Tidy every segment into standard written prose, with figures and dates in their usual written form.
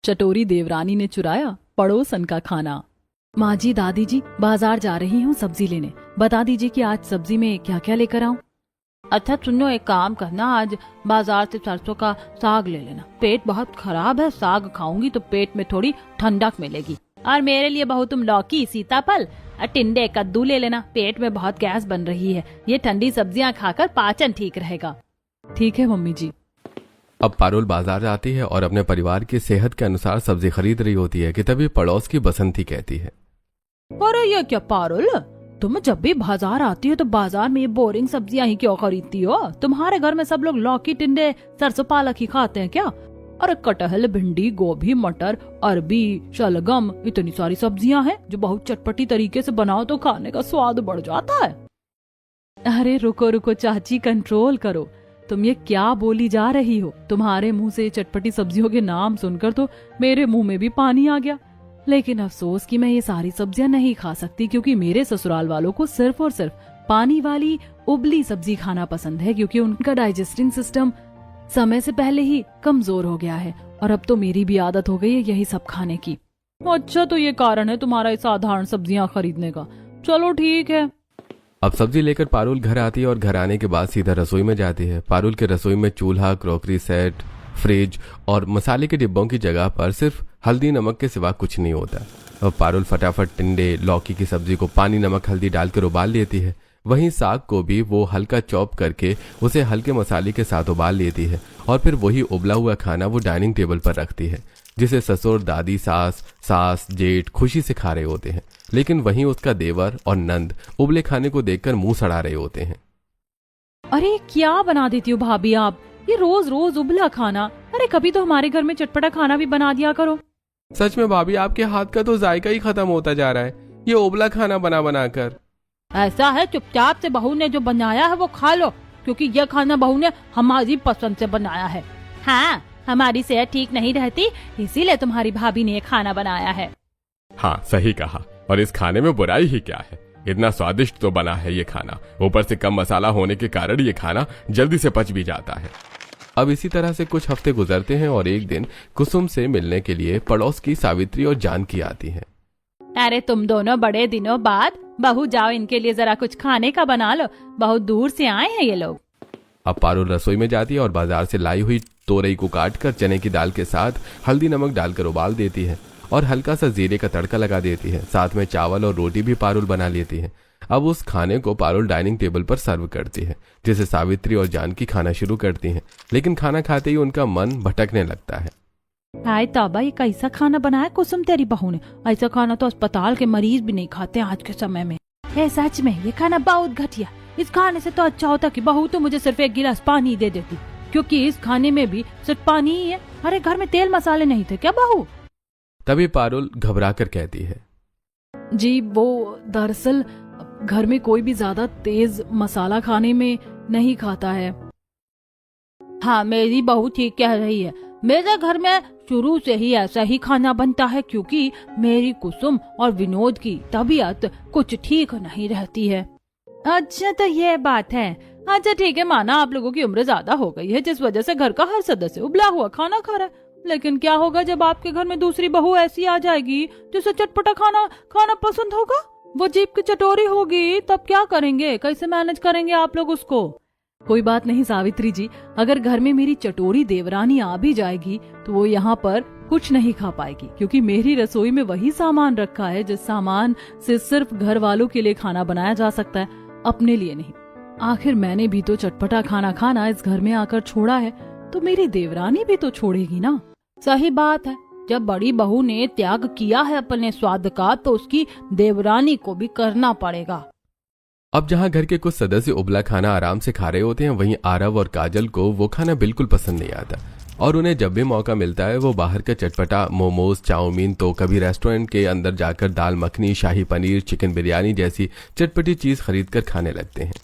चटोरी देवरानी ने चुराया पड़ोसन का खाना। माँ जी, दादी जी, बाजार जा रही हूँ सब्जी लेने। बता दीजिए कि आज सब्जी में क्या क्या लेकर आऊँ। अच्छा सुनो, एक काम करना, आज बाजार से सरसों का साग ले लेना। पेट बहुत खराब है, साग खाऊंगी तो पेट में थोड़ी ठंडक मिलेगी। और मेरे लिए बहू तुम लौकी, सीताफल और टिंडे, कद्दू ले लेना। पेट में बहुत गैस बन रही है, ये ठंडी सब्जियां खाकर पाचन ठीक रहेगा। ठीक है मम्मी जी। अब पारुल बाजार जाती है और अपने परिवार की सेहत के अनुसार सब्जी खरीद रही होती है कि तभी पड़ोस की बसंती कहती है, अरे ये क्या पारुल, तुम जब भी बाजार आती हो तो बाजार में ये बोरिंग सब्जियां ही क्यों खरीदती हो? तुम्हारे घर में सब लोग लौकी, टिंडे, सरसों, पालक ही खाते हैं क्या? अरे कटहल, भिंडी, गोभी, मटर, अरबी, शलगम, इतनी सारी सब्जियां हैं जो बहुत चटपटी तरीके से बनाओ तो खाने का स्वाद बढ़ जाता है। अरे रुको रुको चाची, कंट्रोल करो। तुम ये क्या बोली जा रही हो? तुम्हारे मुंह से चटपटी सब्जियों के नाम सुनकर तो मेरे मुंह में भी पानी आ गया। लेकिन अफसोस कि मैं ये सारी सब्जियां नहीं खा सकती, क्योंकि मेरे ससुराल वालों को सिर्फ और सिर्फ पानी वाली उबली सब्जी खाना पसंद है, क्योंकि उनका डाइजेस्टिंग सिस्टम समय से पहले ही कमजोर हो गया है और अब तो मेरी भी आदत हो गई है यही सब खाने की। अच्छा, तो ये कारण है तुम्हारा साधारण सब्जियां खरीदने का। चलो ठीक है। अब सब्जी लेकर पारुल घर आती है और घर आने के बाद सीधा रसोई में जाती है। पारुल के रसोई में चूल्हा, क्रॉकरी सेट, फ्रिज और मसाले के डिब्बों की जगह पर सिर्फ हल्दी नमक के सिवा कुछ नहीं होता। अब पारुल फटाफट टिंडे, लौकी की सब्जी को पानी, नमक, हल्दी डालकर उबाल लेती है। वहीं साग को भी वो हल्का चॉप करके उसे हल्के मसाले के साथ उबाल लेती है और फिर वही उबला हुआ खाना वो डाइनिंग टेबल पर रखती है, जिसे ससुर, दादी, सास, जेठ खुशी से खा रहे होते हैं। लेकिन वहीं उसका देवर और नंद उबले खाने को देखकर मुंह सड़ा रहे होते हैं। अरे क्या बना देती हो भाभी आप, ये रोज रोज उबला खाना। अरे कभी तो हमारे घर में चटपटा खाना भी बना दिया करो। सच में भाभी, आपके हाथ का तो जायका ही खत्म होता जा रहा है, ये उबला खाना बना बना कर। ऐसा है, चुपचाप से बहू ने जो बनाया है वो खा लो, क्योंकि यह खाना बहू ने हमारी पसंद से बनाया है। हाँ, हमारी सेहत ठीक नहीं रहती, इसीलिए तुम्हारी भाभी ने ये खाना बनाया है। हाँ, सही कहा। और इस खाने में बुराई ही क्या है? इतना स्वादिष्ट तो बना है ये खाना, ऊपर से कम मसाला होने के कारण ये खाना जल्दी से पच भी जाता है। अब इसी तरह से कुछ हफ्ते गुजरते हैं और एक दिन कुसुम से मिलने के लिए पड़ोस की सावित्री और जानकी आती हैं। अरे तुम दोनों बड़े दिनों बाद, बहू जाओ इनके लिए जरा कुछ खाने का बना लो, बहुत दूर से आए हैं ये लोग। अब पारुल रसोई में जाती है और बाजार से लाई हुई तोरई को काटकर चने की दाल के साथ हल्दी नमक डालकर उबाल देती है और हल्का सा जीरे का तड़का लगा देती है। साथ में चावल और रोटी भी पारुल बना लेती है। अब उस खाने को पारुल डाइनिंग टेबल पर सर्व करती है, जिसे सावित्री और जानकी खाना शुरू करती हैं। लेकिन खाना खाते ही उनका मन भटकने लगता है। हाय तौबा, ये कैसा खाना बनाया कुसुम तेरी बहू ने? ऐसा खाना तो अस्पताल के मरीज भी नहीं खाते आज के समय में। है सच में ये खाना बहुत घटिया। इस खाने से तो अच्छा होता कि बहू तो मुझे सिर्फ एक गिलास पानी दे देती, क्योंकि इस खाने में भी सिर्फ पानी ही है। अरे घर में तेल मसाले नहीं थे क्या बहू? तभी पारुल घबरा कर कहती है, जी वो दरअसल घर में कोई भी ज्यादा तेज मसाला खाने में नहीं खाता है। हाँ, मेरी बहू ठीक कह रही है। मेरे घर में शुरू से ही ऐसा ही खाना बनता है, क्योंकि मेरी कुसुम और विनोद की तबीयत कुछ ठीक नहीं रहती है। अच्छा तो ये बात है। अच्छा ठीक है, माना आप लोगों की उम्र ज्यादा हो गई है, जिस वजह से घर का हर सदस्य उबला हुआ खाना खा रहा है। लेकिन क्या होगा जब आपके घर में दूसरी बहू ऐसी आ जाएगी जिसे चटपटा खाना खाना पसंद होगा? वो जीभ की चटोरी होगी, तब क्या करेंगे? कैसे मैनेज करेंगे आप लोग उसको? कोई बात नहीं सावित्री जी, अगर घर में मेरी चटोरी देवरानी आ भी जाएगी तो वो यहाँ पर कुछ नहीं खा पाएगी, क्योंकि मेरी रसोई में वही सामान रखा है जिस सामान से सिर्फ घर वालों के लिए खाना बनाया जा सकता है, अपने लिए नहीं। आखिर मैंने भी तो चटपटा खाना खाना इस घर में आकर छोड़ा है, तो मेरी देवरानी भी तो छोड़ेगी ना। सही बात है, जब बड़ी बहू ने त्याग किया है अपने स्वाद का, तो उसकी देवरानी को भी करना पड़ेगा। अब जहाँ घर के कुछ सदस्य उबला खाना आराम से खा रहे होते हैं, वहीं आरव और काजल को वो खाना बिल्कुल पसंद नहीं आता और उन्हें जब भी मौका मिलता है वो बाहर का चटपटा मोमोज, चाउमीन, तो कभी रेस्टोरेंट के अंदर जाकर दाल मखनी, शाही पनीर, चिकन बिरयानी जैसी चटपटी चीज खरीद कर खाने लगते हैं।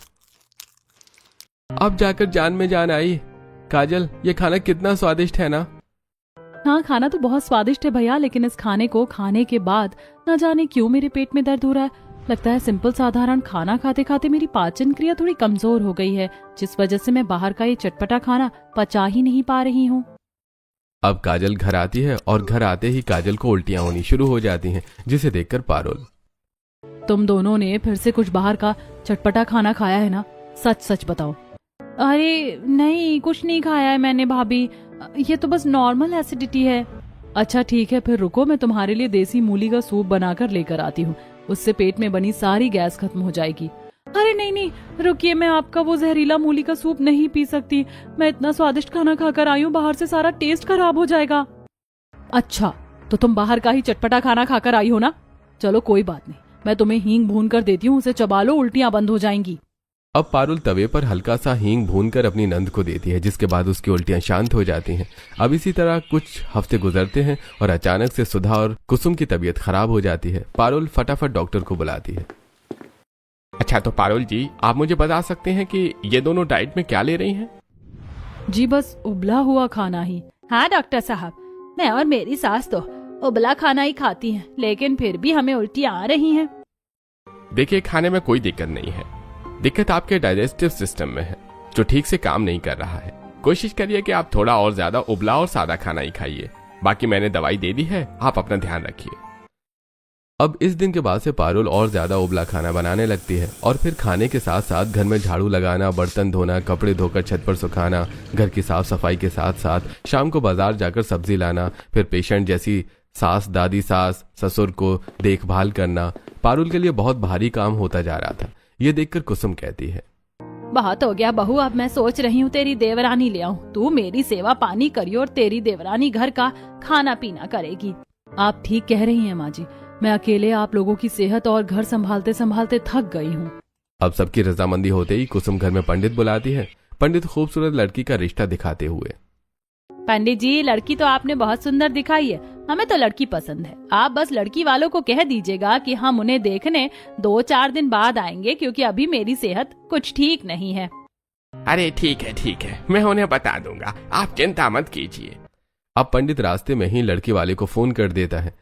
अब जाकर जान में जान आई। काजल, ये खाना कितना स्वादिष्ट है ना? हाँ, खाना तो बहुत स्वादिष्ट है भैया, लेकिन इस खाने को खाने के बाद न जाने क्यों मेरे पेट में दर्द हो रहा है। लगता है सिंपल साधारण खाना खाते खाते मेरी पाचन क्रिया थोड़ी कमजोर हो गई है, जिस वजह से मैं बाहर का ये चटपटा खाना पचा ही नहीं पा रही हूँ। अब काजल घर आती है और घर आते ही काजल को उल्टियां होनी शुरू हो जाती हैं, जिसे देखकर पारुल। तुम दोनों ने फिर से कुछ बाहर का चटपटा खाना खाया है ना? सच सच बताओ। अरे नहीं, कुछ नहीं खाया है मैंने भाभी, ये तो बस नॉर्मल एसिडिटी है। अच्छा ठीक है, फिर रुको, मैं तुम्हारे लिए देसी मूली का सूप बनाकर लेकर आती हूँ। उससे पेट में बनी सारी गैस खत्म हो जाएगी। अरे नहीं नहीं, रुकिए, मैं आपका वो जहरीला मूली का सूप नहीं पी सकती। मैं इतना स्वादिष्ट खाना खाकर आई हूँ, बाहर से सारा टेस्ट खराब हो जाएगा। अच्छा, तो तुम बाहर का ही चटपटा खाना खाकर आई हो ना? चलो कोई बात नहीं, मैं तुम्हें हींग भून कर देती हूँ, उसे चबा लो, उल्टियां बंद हो जाएंगी। अब पारुल तवे पर हल्का सा हींग भूनकर अपनी नंद को देती है, जिसके बाद उसकी उल्टियां शांत हो जाती हैं। अब इसी तरह कुछ हफ्ते गुजरते हैं और अचानक से सुधा और कुसुम की तबीयत खराब हो जाती है। पारुल फटाफट डॉक्टर को बुलाती है। अच्छा, तो पारुल जी, आप मुझे बता सकते हैं कि ये दोनों डाइट में क्या ले रही हैं? जी बस उबला हुआ खाना ही। हाँ डॉक्टर साहब, मैं और मेरी सास तो उबला खाना ही खाती हैं, लेकिन फिर भी हमें उल्टियां आ रही हैं। देखिए, खाने में कोई दिक्कत नहीं है, दिक्कत आपके डाइजेस्टिव सिस्टम में है, जो ठीक से काम नहीं कर रहा है। कोशिश करिए कि आप थोड़ा और ज्यादा उबला और सादा खाना ही खाइए। बाकी मैंने दवाई दे दी है, आप अपना ध्यान रखिए। अब इस दिन के बाद से पारुल और ज्यादा उबला खाना बनाने लगती है और फिर खाने के साथ साथ घर में झाड़ू लगाना, बर्तन धोना, कपड़े धोकर छत पर सुखाना, घर की साफ सफाई के साथ साथ शाम को बाजार जाकर सब्जी लाना, फिर पेशेंट जैसी सास, दादी सास, ससुर को देखभाल करना पारुल के लिए बहुत भारी काम होता जा रहा था। ये देखकर कुसुम कहती है, बहुत हो गया बहू, अब मैं सोच रही हूँ तेरी देवरानी ले आऊं। तू मेरी सेवा पानी करियो और तेरी देवरानी घर का खाना पीना करेगी। आप ठीक कह रही हैं माँ जी, मैं अकेले आप लोगों की सेहत और घर संभालते संभालते थक गई हूँ। अब सबकी रजामंदी होते ही कुसुम घर में पंडित बुलाती है। पंडित खूबसूरत लड़की का रिश्ता दिखाते हुए, पंडित जी, लड़की तो आपने बहुत सुंदर दिखाई है, हमें तो लड़की पसंद है। आप बस लड़की वालों को कह दीजिएगा कि हम उन्हें देखने 2-4 दिन बाद आएंगे, क्योंकि अभी मेरी सेहत कुछ ठीक नहीं है। अरे ठीक है, मैं उन्हें बता दूंगा, आप चिंता मत कीजिए। अब पंडित रास्ते में ही लड़की वाले को फोन कर देता है।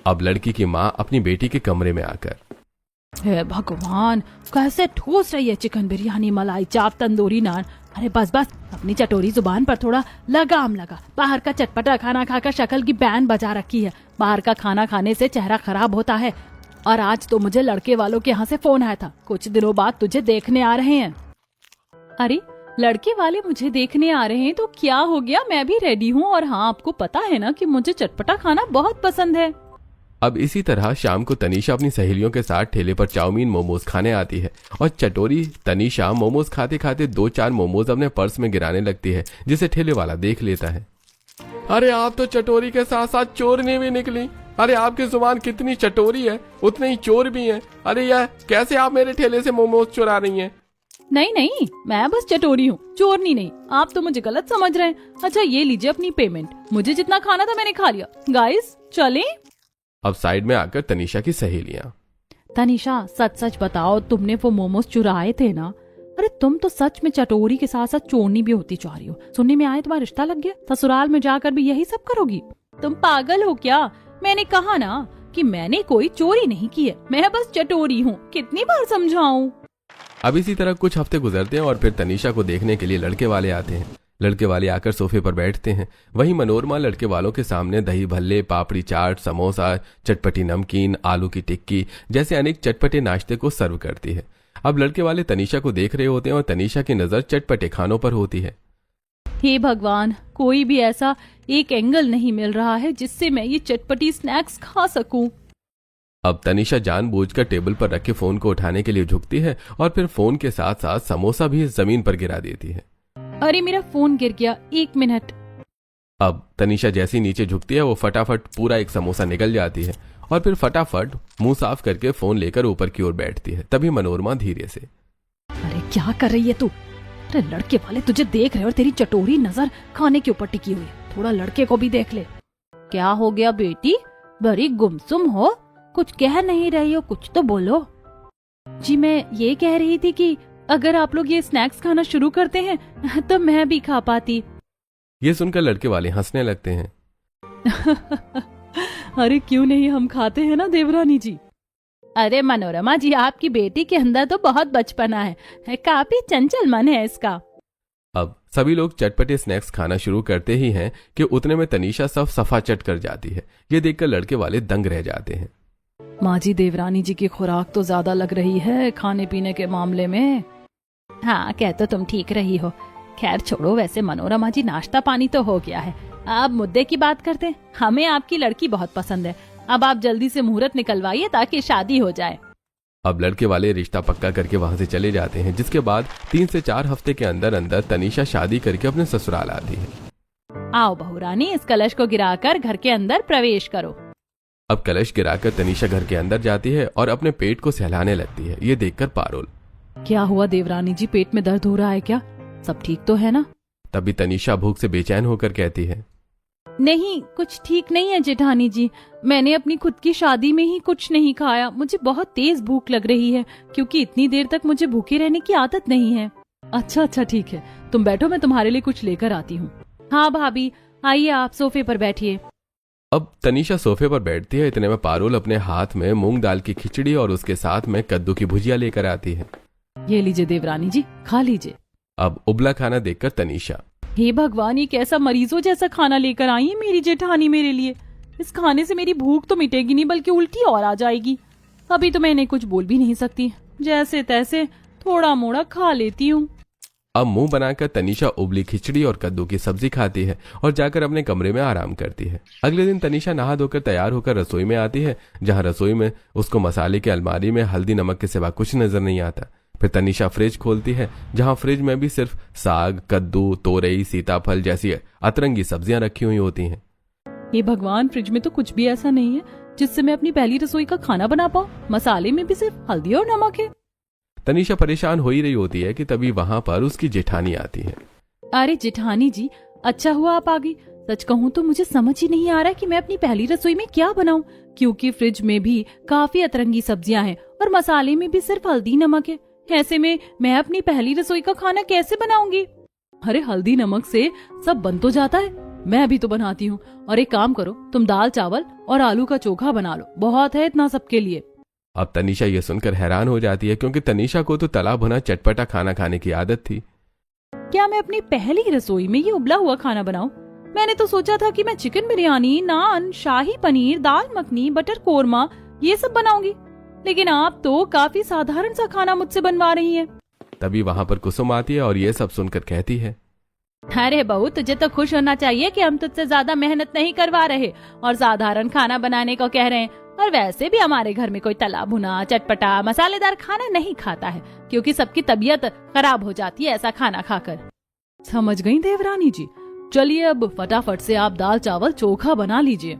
अब लड़की की माँ अपनी बेटी के कमरे में आकर, हे भगवान, कैसे ठोस रही है चिकन बिरयानी, मलाई चाप, तंदूरी नान। अरे बस बस, अपनी चटोरी जुबान पर थोड़ा लगाम लगा। बाहर का चटपटा खाना खाकर शक्ल की बैंड बजा रखी है। बाहर का खाना खाने से चेहरा खराब होता है। और आज तो मुझे लड़के वालों के यहाँ से फोन आया था, कुछ दिनों बाद तुझे देखने आ रहे हैं। अरे लड़के वाले मुझे देखने आ रहे हैं तो क्या हो गया, मैं भी रेडी हूँ। और हाँ, आपको पता है ना कि मुझे चटपटा खाना बहुत पसंद है। अब इसी तरह शाम को तनीषा अपनी सहेलियों के साथ ठेले पर चाउमीन मोमोज खाने आती है और चटोरी तनीषा मोमोज खाते खाते 2-4 मोमोज अपने पर्स में गिराने लगती है, जिसे ठेले वाला देख लेता है। अरे आप तो चटोरी के साथ साथ चोरनी भी निकली। अरे आपकी जुबान कितनी चटोरी है, उतने ही चोर भी हैं। अरे यार, कैसे आप मेरे ठेले से मोमोज चुरा रही हैं? नहीं नहीं, मैं बस चटोरी हूँ, चोरनी नहीं। आप तो मुझे गलत समझ रहे हैं। अच्छा ये लीजिए अपनी पेमेंट, मुझे जितना खाना था मैंने खा लिया। गाइस चलें? अब साइड में आकर तनीषा की सहेलियां, तनीषा सच सच बताओ, तुमने वो मोमोज चुराए थे ना? अरे तुम तो सच में चटोरी के साथ साथ चोरनी भी होती जा रही हो। सुनने में आए तुम्हारा रिश्ता लग गया, ससुराल में जाकर भी यही सब करोगी? तुम पागल हो क्या? मैंने कहा ना कि मैंने कोई चोरी नहीं की है, मैं बस चटोरी हूँ। कितनी बार समझाऊं? अब इसी तरह कुछ हफ्ते गुजरते हैं और फिर तनीषा को देखने के लिए लड़के वाले आते हैं। लड़के वाले आकर सोफे पर बैठते हैं। वहीं मनोरमा लड़के वालों के सामने दही भल्ले, पापड़ी चाट, समोसा, चटपटी नमकीन, आलू की टिक्की जैसे अनेक चटपटे नाश्ते को सर्व करती है। अब लड़के वाले तनीषा को देख रहे होते हैं और तनीषा की नजर चटपटे खानों पर होती है। हे भगवान, कोई भी ऐसा एक एंगल नहीं मिल रहा है जिससे मैं ये चटपटी स्नैक्स खा सकूं। अब तनीषा जानबूझकर टेबल पर रखे फोन को उठाने के लिए झुकती है और फिर फोन के साथ साथ समोसा भी जमीन पर गिरा देती है। अरे मेरा फोन गिर गया, 1 मिनट। अब तनीषा जैसी नीचे झुकती है वो फटाफट पूरा एक समोसा निकल जाती है और फिर फटाफट मुंह साफ करके फोन लेकर ऊपर की ओर बैठती है। तभी मनोरमा धीरे से, अरे क्या कर रही है तू? अरे लड़के वाले तुझे देख रहे और तेरी चटोरी नजर खाने के ऊपर टिकी हुई है, थोड़ा लड़के को भी देख ले। क्या हो गया बेटी, बड़ी गुमसुम हो, कुछ कह नहीं रही हो, कुछ तो बोलो। जी मैं ये कह रही थी कि अगर आप लोग ये स्नैक्स खाना शुरू करते हैं तो मैं भी खा पाती। ये सुनकर लड़के वाले हंसने लगते हैं। अरे क्यों नहीं, हम खाते हैं ना देवरानी जी। अरे मनोरमा जी, आपकी बेटी के अंदर तो बहुत बचपना है, काफी चंचल मन है इसका। अब सभी लोग चटपटे स्नैक्स खाना शुरू करते ही हैं कि उतने में तनीषा सब सफा चट कर जाती है। ये देखकर लड़के वाले दंग रह जाते हैं। माँ जी, देवरानी जी की खुराक तो ज्यादा लग रही है खाने पीने के मामले में। हाँ, कह तो तुम ठीक रही हो। खैर छोड़ो, वैसे मनोरमा जी नाश्ता पानी तो हो गया है, अब मुद्दे की बात करते हैं। हमें आपकी लड़की बहुत पसंद है, अब आप जल्दी से मुहूर्त निकलवाइए ताकि शादी हो जाए। अब लड़के वाले रिश्ता पक्का करके वहां से चले जाते हैं, जिसके बाद 3 से 4 हफ्ते के अंदर अंदर तनीषा शादी करके अपने ससुराल आती है। आओ बहुरानी, इस कलश को गिराकर घर के अंदर प्रवेश करो। अब कलश गिराकर तनीषा घर के अंदर जाती है और अपने पेट को सहलाने लगती है। ये देखकर पारुल, क्या हुआ देवरानी जी, पेट में दर्द हो रहा है क्या? सब ठीक तो है ना? तभी तनीषा भूख से बेचैन होकर कहती है, नहीं, कुछ ठीक नहीं है जेठानी जी। मैंने अपनी खुद की शादी में ही कुछ नहीं खाया। मुझे बहुत तेज भूख लग रही है, क्योंकि इतनी देर तक मुझे भूखे रहने की आदत नहीं है। अच्छा ठीक है, तुम बैठो, मैं तुम्हारे लिए कुछ लेकर आती हूँ। हाँ भाभी, आइए आप सोफे पर बैठिए। अब तनीषा सोफे पर बैठती है। इतने में पारुल अपने हाथ में मूंग दाल की खिचड़ी और उसके साथ में कद्दू की भुजिया लेकर आती है। ये लीजिए देवरानी जी, खा लीजिए। अब उबला खाना देखकर तनीषा, हे भगवान, ये कैसा मरीजों जैसा खाना लेकर आई है मेरी जेठानी मेरे लिए। इस खाने से मेरी भूख तो मिटेगी नहीं, बल्कि उल्टी और आ जाएगी। अभी तो मैं इन्हें कुछ बोल भी नहीं सकती, जैसे तैसे थोड़ा मोड़ा खा लेती हूँ। अब मुंह बनाकर तनीषा उबली खिचड़ी और कद्दू की सब्जी खाती है और जाकर अपने कमरे में आराम करती है। अगले दिन तनीषा नहा धोकर तैयार होकर रसोई में आती है, जहां रसोई में उसको मसाले की अलमारी में हल्दी नमक के सिवा कुछ नजर नहीं आता। फिर तनीषा फ्रिज खोलती है, जहां फ्रिज में भी सिर्फ साग, कद्दू, तोरई, सीताफल जैसी अतरंगी सब्जियां रखी हुई होती हैं। ये भगवान, फ्रिज में तो कुछ भी ऐसा नहीं है जिससे मैं अपनी पहली रसोई का खाना बना पाऊँ। मसाले में भी सिर्फ हल्दी और नमक है। तनीषा परेशान हो ही रही होती है कि तभी वहां पर उसकी जेठानी आती है। अरे जेठानी जी, अच्छा हुआ आप आ गई। सच कहूँ तो मुझे समझ ही नहीं आ रहा कि मैं अपनी पहली रसोई में क्या बनाऊं, क्योंकि फ्रिज में भी काफी अतरंगी सब्जियां हैं और मसाले में भी सिर्फ हल्दी नमक है। ऐसे में मैं अपनी पहली रसोई का खाना कैसे बनाऊंगी? अरे हल्दी नमक से सब बन तो जाता है, मैं भी तो बनाती हूँ। और एक काम करो, तुम दाल चावल और आलू का चोखा बना लो, बहुत है इतना सबके लिए। अब तनीषा ये सुनकर हैरान हो जाती है, क्योंकि तनीषा को तो तला भुना चटपटा खाना खाने की आदत थी। क्या मैं अपनी पहली रसोई में ये उबला हुआ खाना बनाऊं? मैंने तो सोचा था कि मैं चिकन बिरयानी, नान, शाही पनीर, दाल मखनी, बटर कोरमा ये सब बनाऊंगी, लेकिन आप तो काफी साधारण सा खाना मुझसे बनवा रही हैं। तभी वहां पर कुसुम आती है और ये सब सुनकर कहती है, अरे बहू, तुझे तो खुश होना चाहिए कि हम तुझसे ज्यादा मेहनत नहीं करवा रहे और साधारण खाना बनाने को कह रहे हैं। और वैसे भी हमारे घर में कोई तला भुना, चटपटा, मसालेदार खाना नहीं खाता है, क्योंकि सबकी तबीयत खराब हो जाती है ऐसा खाना खाकर। समझ गई देवरानी जी, चलिए अब फटाफट से आप दाल चावल चोखा बना लीजिए।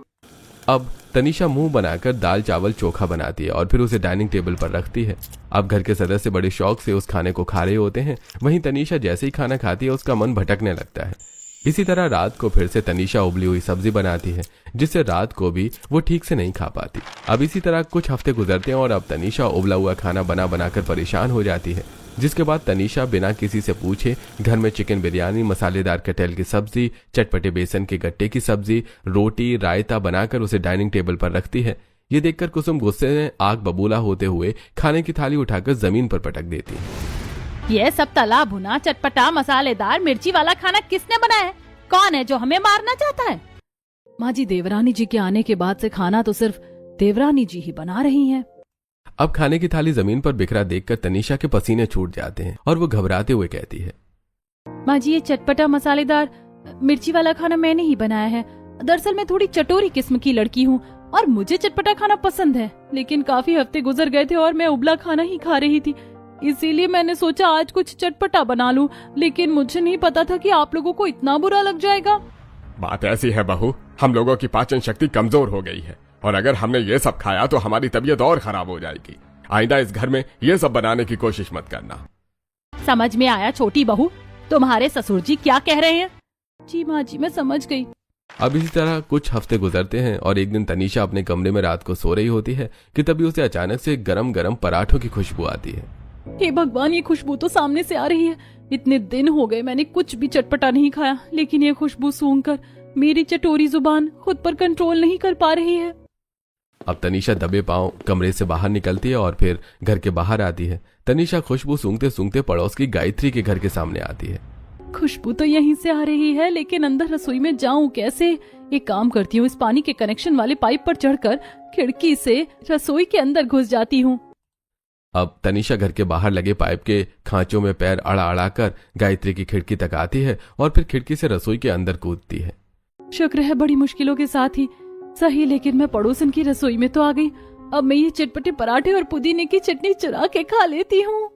अब तनीषा मुंह बनाकर दाल चावल चोखा बनाती है और फिर उसे डाइनिंग टेबल पर रखती है। अब घर के सदस्य बड़े शौक से उस खाने को खा रहे होते हैं। वहीं तनीषा जैसे ही खाना खाती है उसका मन भटकने लगता है। इसी तरह रात को फिर से तनीषा उबली हुई सब्जी बनाती है, जिससे रात को भी वो ठीक से नहीं खा पाती। अब इसी तरह कुछ हफ्ते गुजरते हैं और अब तनीषा उबला हुआ खाना बना बनाकर परेशान हो जाती है, जिसके बाद तनीषा बिना किसी से पूछे घर में चिकन बिरयानी, मसालेदार कटहल की सब्जी, चटपटे बेसन के गट्टे की सब्जी, रोटी, रायता बनाकर उसे डाइनिंग टेबल पर रखती है। ये देखकर कुसुम गुस्से में आग बबूला होते हुए खाने की थाली उठाकर जमीन पर पटक देती है। ये सब तला भुना, चटपटा, मसालेदार, मिर्ची वाला खाना किसने बनाया है? कौन है जो हमें मारना चाहता है? माँ जी, देवरानी जी के आने के बाद से खाना तो सिर्फ देवरानी जी ही बना रही हैं। अब खाने की थाली जमीन पर बिखरा देखकर तनीषा के पसीने छूट जाते हैं और वो घबराते हुए कहती है, माँ जी, ये चटपटा, मसालेदार, मिर्ची वाला खाना मैंने ही बनाया है। दरअसल मैं थोड़ी चटोरी किस्म की लड़की हूँ और मुझे चटपटा खाना पसंद है, लेकिन काफी हफ्ते गुजर गए थे और मैं उबला खाना ही खा रही थी, इसीलिए मैंने सोचा आज कुछ चटपटा बना लूं, लेकिन मुझे नहीं पता था कि आप लोगों को इतना बुरा लग जाएगा। बात ऐसी है बहू, हम लोगों की पाचन शक्ति कमजोर हो गई है और अगर हमने ये सब खाया तो हमारी तबीयत और खराब हो जाएगी। आइंदा इस घर में ये सब बनाने की कोशिश मत करना। समझ में आया छोटी बहू, तुम्हारे ससुर जी क्या कह रहे हैं? जी माँ जी, मैं समझ गई। अब इसी तरह कुछ हफ्ते गुजरते हैं और एक दिन तनीषा अपने कमरे में रात को सो रही होती है कि तभी उसे अचानक से गरम गरम पराठों की खुशबू आती है। हे भगवान, ये खुशबू तो सामने से आ रही है। इतने दिन हो गए मैंने कुछ भी चटपटा नहीं खाया, लेकिन ये खुशबू सूंघकर मेरी चटोरी जुबान खुद पर कंट्रोल नहीं कर पा रही है। अब तनीषा दबे पांव कमरे से बाहर निकलती है और फिर घर के बाहर आती है। तनीषा खुशबू सूंघते सूंघते पड़ोस की गायत्री के घर के सामने आती है। खुशबू तो यहीं से आ रही है, लेकिन अंदर रसोई में जाऊं कैसे? एक काम करती हूँ, इस पानी के कनेक्शन वाले पाइप पर चढ़कर खिड़की से रसोई के अंदर घुस जाती हूँ। अब तनीषा घर के बाहर लगे पाइप के खांचों में पैर अड़ा अड़ा कर गायत्री की खिड़की तक आती है और फिर खिड़की से रसोई के अंदर कूदती है। शुक्र है बड़ी मुश्किलों के साथ ही सही, लेकिन मैं पड़ोसन की रसोई में तो आ गई। अब मैं ये चटपटे पराठे और पुदीने की चटनी चुरा के खा लेती हूँ।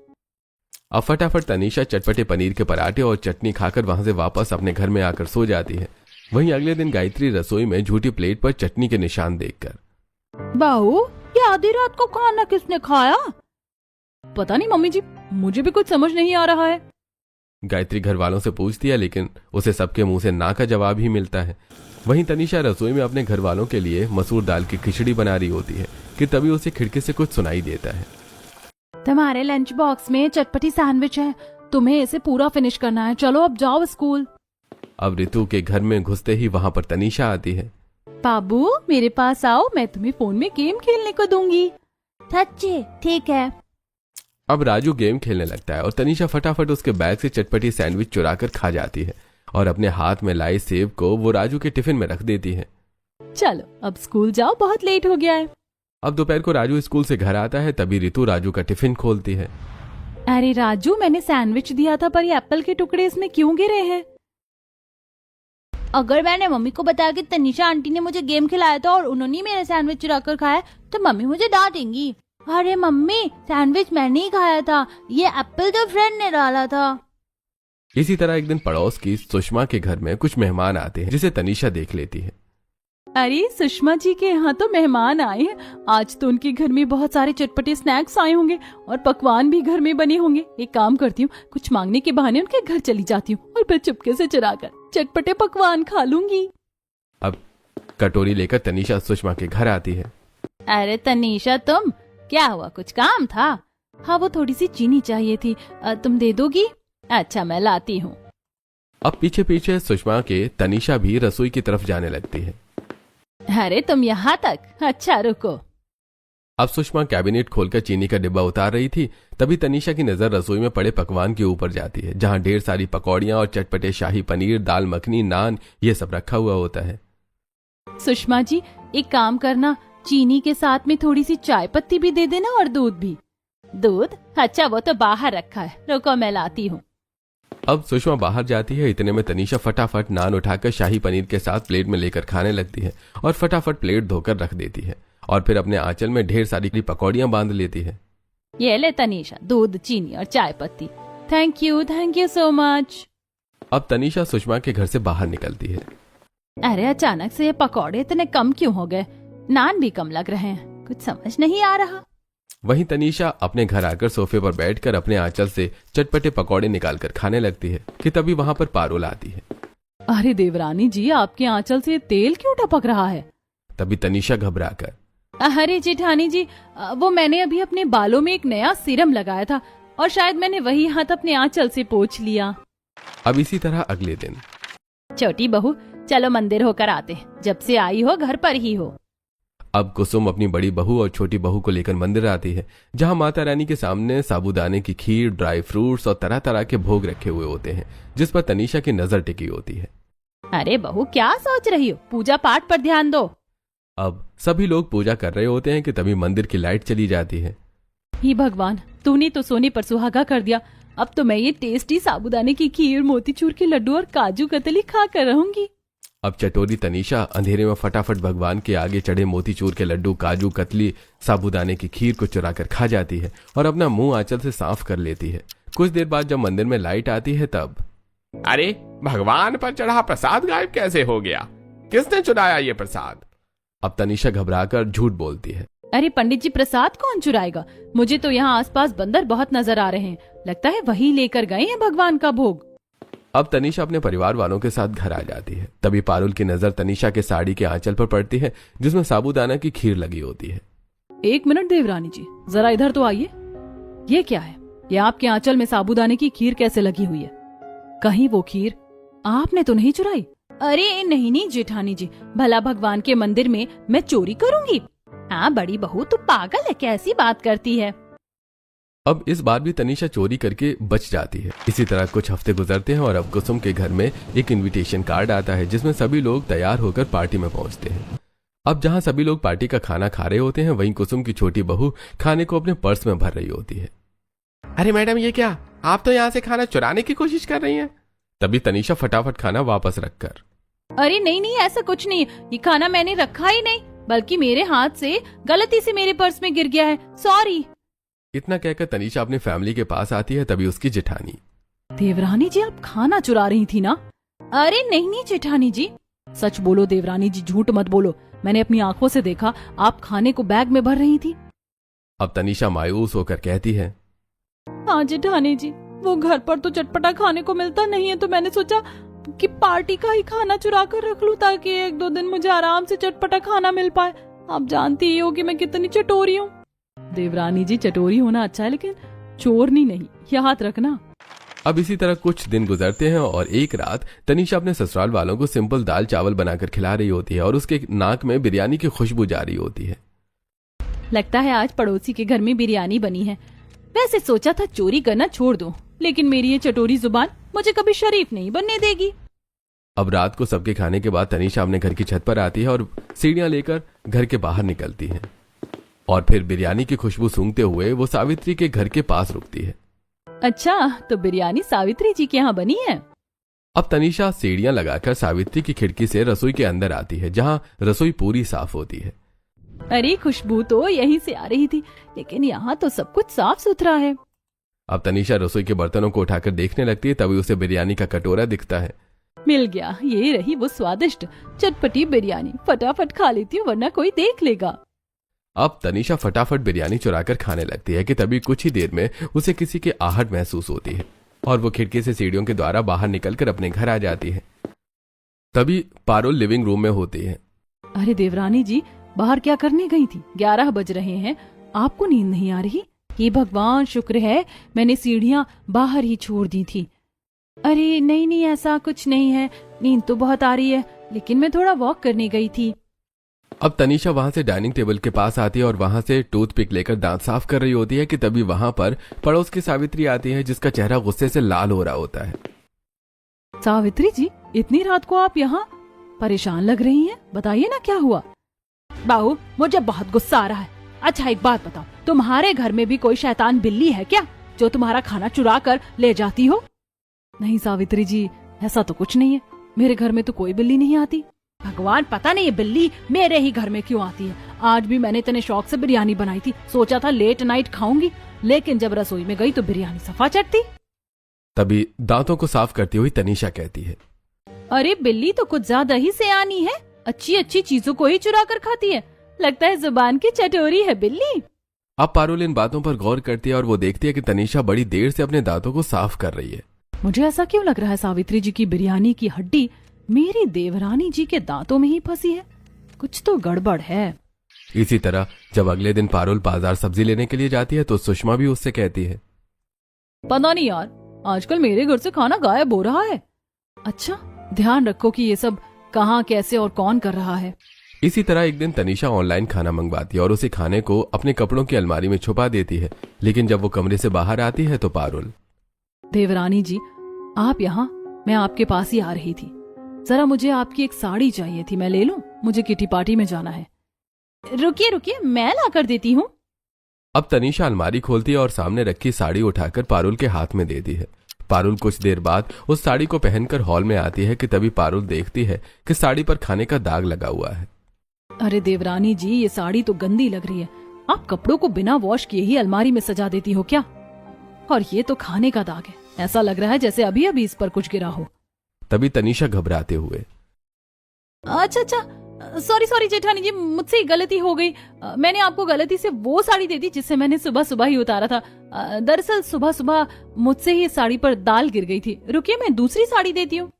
अब फटाफट तनीषा चटपटे पनीर के पराठे और चटनी खाकर वहां से वापस अपने घर में आकर सो जाती है। वहीं अगले दिन गायत्री रसोई में झूठी प्लेट पर चटनी के निशान देखकर, बहू, ये आधी रात को खाना किसने खाया? पता नहीं मम्मी जी, मुझे भी कुछ समझ नहीं आ रहा है। गायत्री घर वालों से पूछती है, लेकिन उसे सबके मुंह से ना का जवाब ही मिलता है। वहीं तनीषा रसोई में अपने घर वालों के लिए मसूर दाल की खिचड़ी बना रही होती है कि तभी उसे खिड़की से कुछ सुनाई देता है। तुम्हारे लंच बॉक्स में चटपटी सैंडविच है, तुम्हें इसे पूरा फिनिश करना है। चलो अब जाओ स्कूल। अब रितु के घर में घुसते ही वहां पर तनीषा आती है। बाबू मेरे पास आओ, मैं तुम्हें फोन में गेम खेलने को दूंगी। सच्ची? ठीक है। अब राजू गेम खेलने लगता है और तनीषा फटाफट उसके बैग से चटपटी सैंडविच चुराकर खा जाती है और अपने हाथ में लाई सेब को वो राजू के टिफिन में रख देती है। चलो अब स्कूल जाओ, बहुत लेट हो गया है। अब दोपहर को राजू स्कूल से घर आता है, तभी रितु राजू का टिफिन खोलती है। अरे राजू, मैंने सैंडविच दिया था पर ये एप्पल के टुकड़े इसमें क्यों गिरे हैं? अगर मैंने मम्मी को बताया कि तनीषा आंटी ने मुझे गेम खिलाया था और उन्होंने मेरे सैंडविच चुरा कर खाया, तो मम्मी मुझे डांटेंगी। अरे मम्मी, सैंडविच मैंने ही खाया था, ये एप्पल तो फ्रेंड ने डाला था। इसी तरह एक दिन पड़ोस की सुषमा के घर में कुछ मेहमान आते हैं, जिसे तनीषा देख लेती है। अरे सुषमा जी के यहाँ तो मेहमान आए हैं। आज तो उनके घर में बहुत सारे चटपटे स्नैक्स आए होंगे और पकवान भी घर में बने होंगे। एक काम करती हूँ, कुछ मांगने के बहाने उनके घर चली जाती हूँ और फिर चुपके से चुराकर चटपटे पकवान खा लूंगी। अब कटोरी लेकर तनीषा सुषमा के घर आती है। अरे तनीषा, तुम क्या हुआ, कुछ काम था? हाँ, वो थोड़ी सी चीनी चाहिए थी, तुम दे दोगी? अच्छा, मैं लाती हूँ। अब पीछे पीछे सुषमा के तनीषा भी रसोई की तरफ जाने लगती है। अरे तुम यहाँ तक? अच्छा रुको। अब सुषमा कैबिनेट खोलकर चीनी का डिब्बा उतार रही थी, तभी तनीषा की नजर रसोई में पड़े पकवान के ऊपर जाती है, जहाँ ढेर सारी पकौड़ियाँ और चटपटे शाही पनीर, दाल मखनी, नान ये सब रखा हुआ होता है। सुषमा जी, एक काम करना, चीनी के साथ में थोड़ी सी चाय पत्ती भी दे देना और दूध भी। दूध? अच्छा, वो तो बाहर रखा है, रुको मैं लाती हूँ। अब सुषमा बाहर जाती है, इतने में तनीषा फटाफट नान उठाकर शाही पनीर के साथ प्लेट में लेकर खाने लगती है और फटाफट प्लेट धोकर रख देती है और फिर अपने आंचल में ढेर सारी पकौड़ियां बांध लेती है। ये ले तनीषा, दूध, चीनी और चाय पत्ती। Thank you so much. अब तनीषा सुषमा के घर से बाहर निकलती है। अरे अचानक से ये पकौड़े इतने कम क्यों हो गए? नान भी कम लग रहे हैं, कुछ समझ नहीं आ रहा। वहीं तनीषा अपने घर आकर सोफे पर बैठकर अपने आंचल से चटपटे पकौड़े निकालकर खाने लगती है कि तभी वहां पर पारुल आती है। अरे देवरानी जी, आपके आंचल से तेल क्यों टपक रहा है? तभी तनीषा घबराकर, अरे जेठानी जी, वो मैंने अभी अपने बालों में एक नया सीरम लगाया था और शायद मैंने वही हाथ अपने आंचल से पोंछ लिया। अब इसी तरह अगले दिन, छोटी बहू, चलो मंदिर होकर आते हैं, जब से आई हो घर पर ही हो। अब कुसुम अपनी बड़ी बहू और छोटी बहू को लेकर मंदिर आती है, जहां माता रानी के सामने साबूदाने की खीर, ड्राई फ्रूट्स और तरह तरह के भोग रखे हुए होते हैं, जिस पर तनीषा की नजर टिकी होती है। अरे बहू, क्या सोच रही हो? पूजा पाठ पर ध्यान दो। अब सभी लोग पूजा कर रहे होते हैं कि तभी मंदिर की लाइट चली जाती है। हे भगवान, तूने तो सोने पर सुहागा कर दिया। अब तो मैं ये टेस्टी साबूदाने की खीर, मोतीचूर के लड्डू और काजू कतली खा कर रहूंगी। अब चटोरी तनीषा अंधेरे में फटाफट भगवान के आगे चढ़े मोतीचूर के लड्डू, काजू कतली, साबूदाने की खीर को चुराकर खा जाती है और अपना मुंह आंचल से साफ कर लेती है। कुछ देर बाद जब मंदिर में लाइट आती है तब, अरे भगवान पर चढ़ा प्रसाद गायब कैसे हो गया? किसने चुराया ये प्रसाद? अब तनीषा घबराकर झूठ बोलती है। अरे पंडित जी, प्रसाद कौन चुराएगा? मुझे तो यहाँ आसपास बंदर बहुत नजर आ रहे हैं, लगता है वही लेकर गए हैं भगवान का भोग। अब तनीषा अपने परिवार वालों के साथ घर आ जाती है, तभी पारुल की नजर तनीषा के साड़ी के आंचल पर पड़ती है, जिसमें साबूदाना की खीर लगी होती है। एक मिनट देवरानी जी, जरा इधर तो आइए। ये क्या है? ये आपके आंचल में साबूदाने की खीर कैसे लगी हुई है? कहीं वो खीर आपने तो नहीं चुराई? अरे नहीं जेठानी जी, भला भगवान के मंदिर में मैं चोरी करूंगी? हाँ बड़ी बहू, तू पागल है, कैसी बात करती है? अब इस बार भी तनीषा चोरी करके बच जाती है। इसी तरह कुछ हफ्ते गुजरते हैं और अब कुसुम के घर में एक इनविटेशन कार्ड आता है जिसमें सभी लोग तैयार होकर पार्टी में पहुंचते हैं। अब जहां सभी लोग पार्टी का खाना खा रहे होते हैं वहीं कुसुम की छोटी बहू खाने को अपने पर्स में भर रही होती है। अरे मैडम ये क्या, आप तो यहाँ से खाना चुराने की कोशिश कर रही हैं। तभी तनीषा फटाफट खाना वापस रखकर, अरे नहीं नहीं, ऐसा कुछ नहीं, ये खाना मैंने रखा ही नहीं, बल्कि मेरे हाथ से गलती से मेरे पर्स में गिर गया है, सॉरी। इतना कहकर तनीषा अपनी फैमिली के पास आती है। तभी उसकी जेठानी, देवरानी जी आप खाना चुरा रही थी ना? अरे नहीं नहीं जेठानी जी। सच बोलो देवरानी जी, झूठ मत बोलो, मैंने अपनी आंखों से देखा आप खाने को बैग में भर रही थी। अब तनीषा मायूस होकर कहती है, हाँ जेठानी जी, वो घर पर तो चटपटा खाने को मिलता नहीं है तो मैंने सोचा कि पार्टी का ही खाना चुरा कर रख लूं ताकि 1-2 दिन मुझे आराम से चटपटा खाना मिल पाए। आप जानती ही हो कि मैं कितनी चटोरी हूँ। देवरानी जी चटोरी होना अच्छा है लेकिन चोरनी नहीं, याद रखना। अब इसी तरह कुछ दिन गुजरते हैं और एक रात तनीषा अपने ससुराल वालों को सिंपल दाल चावल बनाकर खिला रही होती है और उसके नाक में बिरयानी की खुशबू जा रही होती है। लगता है आज पड़ोसी के घर में बिरयानी बनी है। वैसे सोचा था चोरी करना छोड़ दूं, लेकिन मेरी ये चटोरी जुबान मुझे कभी शरीफ नहीं बनने देगी। अब रात को सबके खाने के बाद तनीषा अपने घर की छत पर आती है और सीढ़ियां लेकर घर के बाहर निकलती है और फिर बिरयानी की खुशबू सूंघते हुए वो सावित्री के घर के पास रुकती है। अच्छा, तो बिरयानी सावित्री जी के यहाँ बनी है? अब तनीषा सीढ़ियां लगाकर सावित्री की खिड़की से रसोई के अंदर आती है जहां रसोई पूरी साफ होती है। अरे खुशबू तो यहीं से आ रही थी, लेकिन यहाँ तो सब कुछ साफ सुथरा है। अब तनीषा रसोई के बर्तनों को उठाकर देखने लगती है। तभी उसे बिरयानी का कटोरा दिखता है। मिल गया, ये रही वो स्वादिष्ट चटपटी बिरयानी। फटाफट खा लेती हूँ वरना कोई देख लेगा। अब तनीषा फटाफट बिरयानी चुराकर खाने लगती है कि तभी कुछ ही देर में उसे किसी की आहट महसूस होती है और वो खिड़की से सीढ़ियों के द्वारा बाहर निकलकर अपने घर आ जाती है। तभी पारुल लिविंग रूम में होती है। अरे देवरानी जी, बाहर क्या करने गई थी? 11 बज रहे हैं, आपको नींद नहीं आ रही? ये भगवान, शुक्र है मैंने सीढ़ियां बाहर ही छोड़ दी थी। अरे नहीं नहीं, ऐसा कुछ नहीं है, नींद तो बहुत आ रही है, लेकिन मैं थोड़ा वॉक करने गई थी। अब तनीषा वहां से डाइनिंग टेबल के पास आती है और वहां से टूथपिक लेकर दांत साफ कर रही होती है कि तभी वहां पर पड़ोस की सावित्री आती है जिसका चेहरा गुस्से से लाल हो रहा होता है। सावित्री जी, इतनी रात को आप यहाँ? परेशान लग रही हैं, बताइए ना क्या हुआ? बाहू, मुझे बहुत गुस्सा आ रहा है। अच्छा एक बात बताओ, तुम्हारे घर में भी कोई शैतान बिल्ली है क्या जो तुम्हारा खाना चुरा कर ले जाती हो? नहीं सावित्री जी, ऐसा तो कुछ नहीं है, मेरे घर में तो कोई बिल्ली नहीं आती। भगवान, पता नहीं ये बिल्ली मेरे ही घर में क्यों आती है। आज भी मैंने इतने शौक से बिरयानी बनाई थी, सोचा था लेट नाइट खाऊंगी, लेकिन जब रसोई में गई तो बिरयानी सफा चटती। तभी दांतों को साफ करती हुई तनीषा कहती है, अरे बिल्ली तो कुछ ज्यादा ही सयानी है, अच्छी अच्छी चीजों को ही चुरा कर खाती है। लगता है जुबान की चटोरी है बिल्ली। अब पारुल इन बातों पर गौर करती है और वो देखती है कि तनीषा बड़ी देर से अपने दांतों को साफ कर रही है। मुझे ऐसा क्यों लग रहा है सावित्री जी की बिरयानी की हड्डी मेरी देवरानी जी के दांतों में ही फंसी है? कुछ तो गड़बड़ है। इसी तरह जब अगले दिन पारुल बाजार सब्जी लेने के लिए जाती है तो सुषमा भी उससे कहती है, पता नहीं यार, आजकल मेरे घर से खाना गायब हो रहा है। अच्छा, ध्यान रखो कि ये सब कहाँ, कैसे और कौन कर रहा है। इसी तरह एक दिन तनीषा ऑनलाइन खाना मंगवाती है और उसे खाने को अपने कपड़ों की अलमारी में छुपा देती है। लेकिन जब वो कमरे से बाहर आती है तो पारुल, देवरानी जी आप यहाँ? मैं आपके पास ही आ रही थी, जरा मुझे आपकी एक साड़ी चाहिए थी, मैं ले लूं? मुझे किटी पार्टी में जाना है। रुकिए रुकिए, मैं ला कर देती हूँ। अब तनीषा अलमारी खोलती है और सामने रखी साड़ी उठाकर पारुल के हाथ में देती है। पारुल कुछ देर बाद उस साड़ी को पहनकर हॉल में आती है कि तभी पारुल देखती है कि साड़ी पर खाने का दाग लगा हुआ है। अरे देवरानी जी, ये साड़ी तो गंदी लग रही है। आप कपड़ों को बिना वॉश किए ही अलमारी में सजा देती हो क्या? और ये तो खाने का दाग है, ऐसा लग रहा है जैसे अभी अभी इस पर कुछ गिरा हो। तभी तनीषा घबराते हुए, अच्छा अच्छा, सॉरी सॉरी जेठानी जी, मुझसे ही गलती हो गई। मैंने आपको गलती से वो साड़ी दे दी जिससे मैंने सुबह सुबह ही उतारा था। दरअसल सुबह सुबह मुझसे ही साड़ी पर दाल गिर गई थी। रुकिए, मैं दूसरी साड़ी देती हूँ।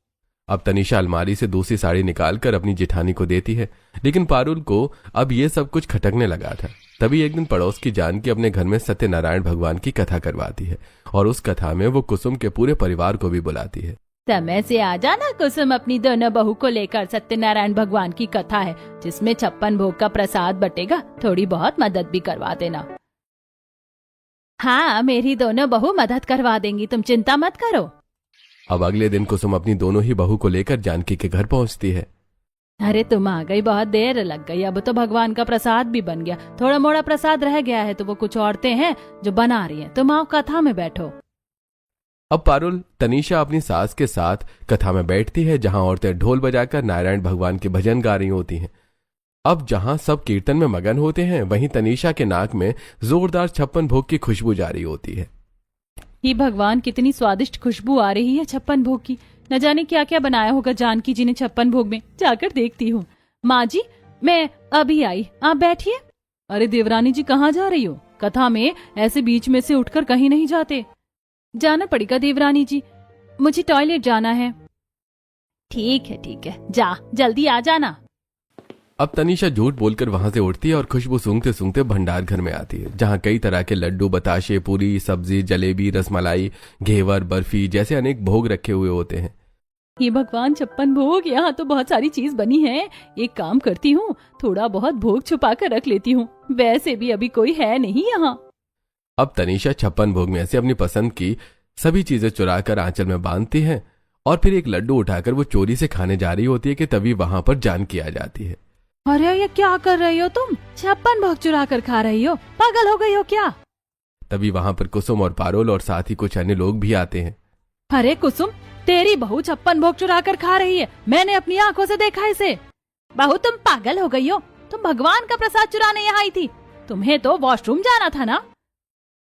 अब तनीषा अलमारी से दूसरी साड़ी निकालकर अपनी जेठानी को देती है, लेकिन पारुल को अब ये सब कुछ खटकने लगा था। तभी एक दिन पड़ोस की जानकी अपने घर में सत्यनारायण भगवान की कथा करवाती है और उस कथा में वो कुसुम के पूरे परिवार को भी बुलाती है। समय से आ जाना कुसुम, अपनी दोनों बहू को लेकर। सत्यनारायण भगवान की कथा है जिसमें 56 भोग का प्रसाद बटेगा, थोड़ी बहुत मदद भी करवा देना। हाँ, मेरी दोनों बहू मदद करवा देंगी, तुम चिंता मत करो। अब अगले दिन कुसुम अपनी दोनों ही बहू को लेकर जानकी के घर पहुंचती है। अरे तुम आ गई, बहुत देर लग गई। अब तो भगवान का प्रसाद भी बन गया, थोड़ा मोड़ा प्रसाद रह गया है तो वो कुछ औरतें हैं जो बना रही हैं। तुम आओ कथा में बैठो। अब पारुल तनीषा अपनी सास के साथ कथा में बैठती है, जहां औरतें ढोल बजाकर नारायण भगवान के भजन गा रही होती हैं। अब जहां सब कीर्तन में मगन होते हैं, वहीं तनीषा के नाक में जोरदार 56 भोग की खुशबू जारी होती है। ही भगवान, कितनी स्वादिष्ट खुशबू आ रही है 56 भोग की। न जाने क्या क्या बनाया होगा जानकी जी ने 56 भोग में, जाकर देखती हूँ। माँ जी, मैं अभी आई, आप बैठिए। अरे देवरानी जी, कहाँ जा रही हो? कथा में ऐसे बीच में से उठकर कहीं नहीं जाते। जाना पड़ेगा देवरानी जी, मुझे टॉयलेट जाना है। ठीक है, जा जल्दी आ जाना। अब तनीषा झूठ बोलकर वहां से उठती है और खुशबू सूंघते सूंघते भंडार घर में आती है, जहां कई तरह के लड्डू, बताशे, पूरी, सब्जी, जलेबी, रसमलाई, घेवर, बर्फी जैसे अनेक भोग रखे हुए होते हैं। ये भगवान 56 भोग, यहाँ तो बहुत सारी चीज बनी है। एक काम करती हूँ, थोड़ा बहुत भोग छुपा कर रख लेती हूँ, वैसे भी अभी कोई है नहीं यहाँ। अब तनीषा 56 भोग में से अपनी पसंद की सभी चीजें चुरा कर आंचल में बांधती है और फिर एक लड्डू उठाकर वो चोरी से खाने जा रही होती है कि तभी वहां पर जानकी आ जाती है। अरे ये क्या कर रही हो तुम? 56 भोग चुरा कर खा रही हो? पागल हो गई हो क्या? तभी वहां पर कुसुम और पारुल और साथ ही कुछ अन्य लोग भी आते हैं। अरे कुसुम, तेरी बहू 56 भोग चुरा कर खा रही है, मैंने अपनी आंखों से देखा इसे। बहू तुम पागल हो गई हो? तुम भगवान का प्रसाद चुराने यहाँ आई थी, तुम्हें तो वॉशरूम जाना था ना।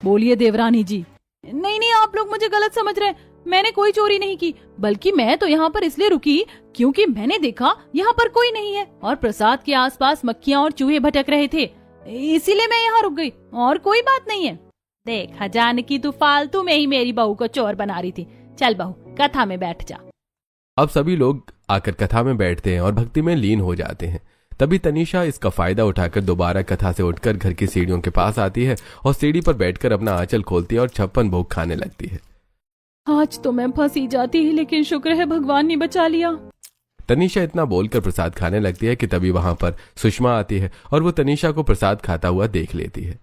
बोलिए देवरानी जी। नहीं, आप लोग मुझे गलत समझ रहे हैं। मैंने कोई चोरी नहीं की, बल्कि मैं तो यहाँ पर इसलिए रुकी क्योंकि मैंने देखा यहाँ पर कोई नहीं है और प्रसाद के आसपास मक्खियाँ और चूहे भटक रहे थे, इसीलिए मैं यहाँ रुक गई, और कोई बात नहीं है। देखा जानकी, तू फालतू में ही मेरी बहू को चोर बना रही थी। चल बहू, कथा में बैठ जा। अब सभी लोग आकर कथा में बैठते हैं और भक्ति में लीन हो जाते हैं। तभी तनीषा इसका फायदा उठाकर दोबारा कथा से उठकर घर की सीढ़ियों के पास आती है और सीढ़ी पर बैठकर अपना आंचल खोलती है और 56 भोग खाने लगती है। आज तो मैं फंसी जाती, लेकिन शुक्र है भगवान ने बचा लिया। तनीषा इतना बोलकर प्रसाद खाने लगती है कि तभी वहां पर सुषमा आती है और वो तनीषा को प्रसाद खाता हुआ देख लेती है।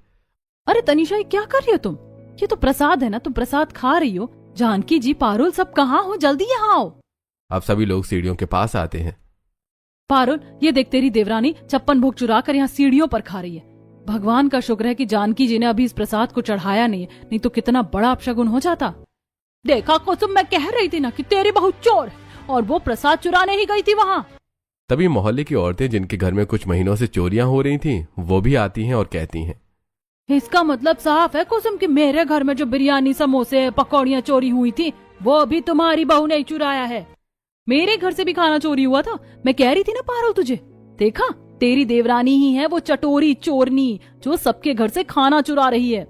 अरे तनीषा, ये क्या कर रही हो तुम? ये तो प्रसाद है ना, तुम प्रसाद खा रही हो। जानकी जी, पारुल, सब कहाँ हो? जल्दी यहाँ आओ। अब सभी लोग सीढ़ियों के पास आते हैं। पारुल, ये देख, तेरी देवरानी 56 भोग चुरा कर यहाँ सीढ़ियों पर खा रही है। भगवान का शुक्र है कि जानकी जी ने अभी इस प्रसाद को चढ़ाया नहीं, नहीं तो कितना बड़ा अपशगुन हो जाता। देखा कुसुम, मैं कह रही थी ना कि तेरी बहू चोर है, और वो प्रसाद चुराने ही गई थी वहाँ। तभी मोहल्ले की औरतें जिनके घर में कुछ महीनों से चोरियां हो रही थीं, वो भी आती हैं और कहती हैं, इसका मतलब साफ है कुसुम कि मेरे घर में जो बिरयानी, समोसे, पकौड़ियाँ चोरी हुई थी, वो भी तुम्हारी बहू ने चुराया है। मेरे घर से भी खाना चोरी हुआ था। मैं कह रही थी ना पारुल तुझे, देखा, तेरी देवरानी ही है वो चटोरी चोरनी जो सबके घर से खाना चुरा रही है।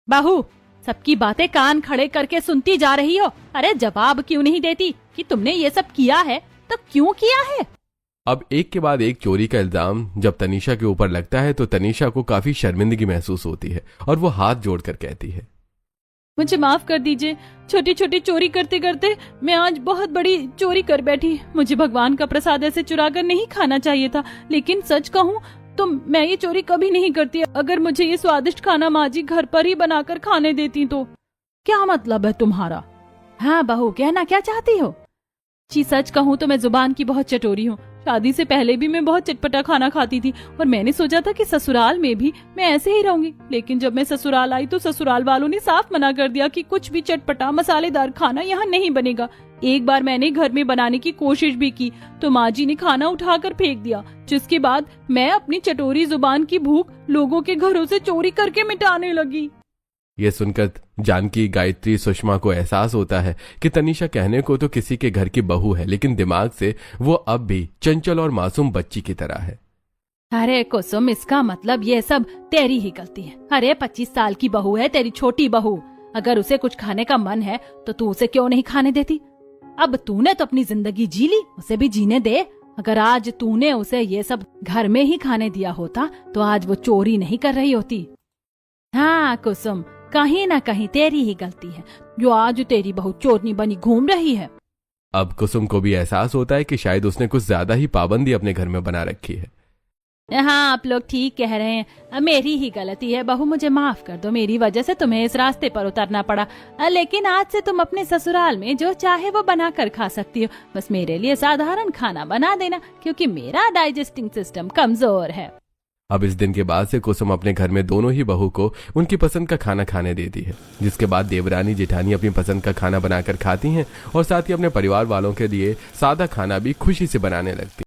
बहू, सबकी बातें कान खड़े करके सुनती जा रही हो। अरे जवाब क्यों नहीं देती कि तुमने ये सब किया है, तो क्यों किया है? अब एक के बाद एक चोरी का इल्जाम जब तनीषा के ऊपर लगता है तो तनीषा को काफी शर्मिंदगी महसूस होती है और वो हाथ जोड़कर कहती है, मुझे माफ कर दीजिए। छोटी छोटी चोरी करते करते मैं आज बहुत बड़ी चोरी कर बैठी। मुझे भगवान का प्रसाद ऐसे चुरा कर नहीं खाना चाहिए था, लेकिन सच कहूँ तो मैं ये चोरी कभी नहीं करती। अगर मुझे ये स्वादिष्ट खाना माँ जी घर पर ही बनाकर खाने देती तो। क्या मतलब है तुम्हारा? हाँ बहू, कहना क्या चाहती हो? जी सच कहूँ तो मैं जुबान की बहुत चटोरी हूँ। शादी से पहले भी मैं बहुत चटपटा खाना खाती थी और मैंने सोचा था कि ससुराल में भी मैं ऐसे ही रहूंगी, लेकिन जब मैं ससुराल आई तो ससुराल वालों ने साफ मना कर दिया कि कुछ भी चटपटा मसालेदार खाना यहाँ नहीं बनेगा। एक बार मैंने घर में बनाने की कोशिश भी की तो माँ जी ने खाना उठाकर फेंक दिया, जिसके बाद मैं अपनी चटोरी जुबान की भूख लोगों के घरों से चोरी करके मिटाने लगी। ये सुनकर जानकी, गायत्री, सुषमा को एहसास होता है कि तनीषा कहने को तो किसी के घर की बहू है, लेकिन दिमाग से वो अब भी चंचल और मासूम बच्ची की तरह है। अरे कुसुम, इसका मतलब ये सब तेरी ही गलती है। अरे 25 साल की बहू है तेरी छोटी बहू, अगर उसे कुछ खाने का मन है तो तू उसे क्यों नहीं खाने देती? अब तूने तो अपनी जिंदगी जी ली, उसे भी जीने दे। अगर आज तूने उसे ये सब घर में ही खाने दिया होता तो आज वो चोरी नहीं कर रही होती। हाँ कुसुम, कहीं ना कहीं तेरी ही गलती है जो आज तेरी बहू चोरनी बनी घूम रही है। अब कुसुम को भी एहसास होता है कि शायद उसने कुछ ज्यादा ही पाबंदी अपने घर में बना रखी है। हाँ, आप लोग ठीक कह रहे हैं। मेरी ही गलती है बहू, मुझे माफ कर दो। मेरी वजह से तुम्हें इस रास्ते पर उतरना पड़ा। लेकिन आज से तुम अपने ससुराल में जो चाहे वो बना कर खा सकती हो। बस मेरे लिए साधारण खाना बना देना, क्योंकि मेरा डाइजेस्टिंग सिस्टम कमजोर है। अब इस दिन के बाद से कुसुम अपने घर में दोनों ही बहू को उनकी पसंद का खाना खाने देती है, जिसके बाद देवरानी जेठानी अपनी पसंद का खाना बनाकर खाती हैं और साथ ही अपने परिवार वालों के लिए सादा खाना भी खुशी से बनाने लगती।